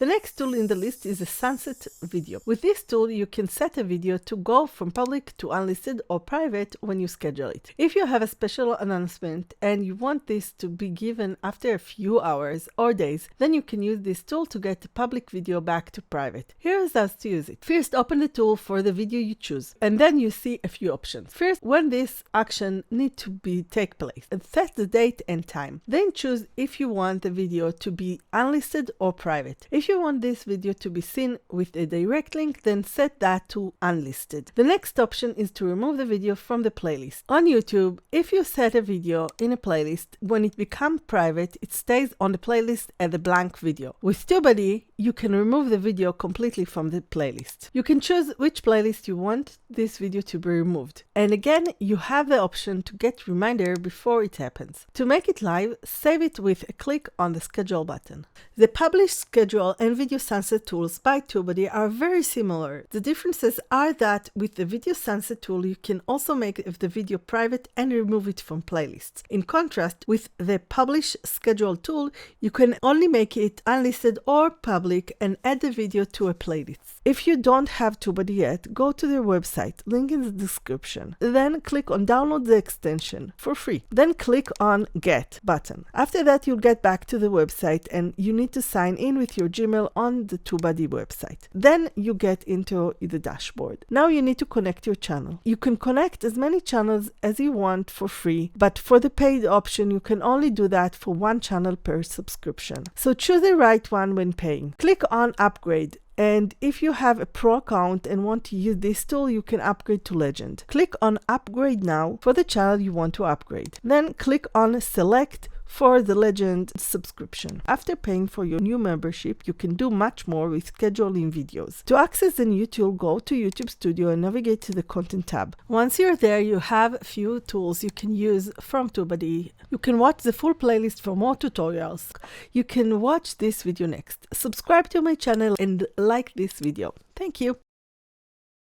The next tool in the list is a sunset video. With this tool, you can set a video to go from public to unlisted or private when you schedule it. If you have a special announcement and you want this to be given after a few hours or days, then you can use this tool to get the public video back to private. Here's how to use it. First, open the tool for the video you choose, and then you see a few options. First, when this action needs to take place, and set the date and time. Then choose if you want the video to be unlisted or private. If you want this video to be seen with a direct link, then set that to unlisted. The next option is to remove the video from the playlist. On YouTube, if you set a video in a playlist, when it becomes private, it stays on the playlist as a blank video. With Tubebuddy, you can remove the video completely from the playlist. You can choose which playlist you want this video to be removed. And again, you have the option to get reminder before it happens. To make it live, save it with a click on the schedule button. The publish, schedule, and video sunset tools by Tubebuddy are very similar. The differences are that with the video sunset tool, you can also make the video private and remove it from playlists. In contrast, with the publish, schedule tool, you can only make it unlisted or public and add the video to a playlist. If you don't have Tubebuddy yet, go to their website, link in the description. Then click on download the extension for free. Then click on get button. After that, you'll get back to the website and you need to sign in with your Gmail on the Tubebuddy website. Then you get into the dashboard. Now you need to connect your channel. You can connect as many channels as you want for free, but for the paid option, you can only do that for one channel per subscription. So choose the right one when paying. Click on upgrade. And if you have a pro account and want to use this tool, you can upgrade to Legend. Click on Upgrade Now for the channel you want to upgrade. Then click on Select for the Legend subscription. After paying for your new membership, you can do much more with scheduling videos. To access the new tool, go to YouTube Studio and navigate to the Content tab. Once you're there, you have a few tools you can use from Tubebuddy. You can watch the full playlist for more tutorials. You can watch this video next. Subscribe to my channel and like this video. Thank you.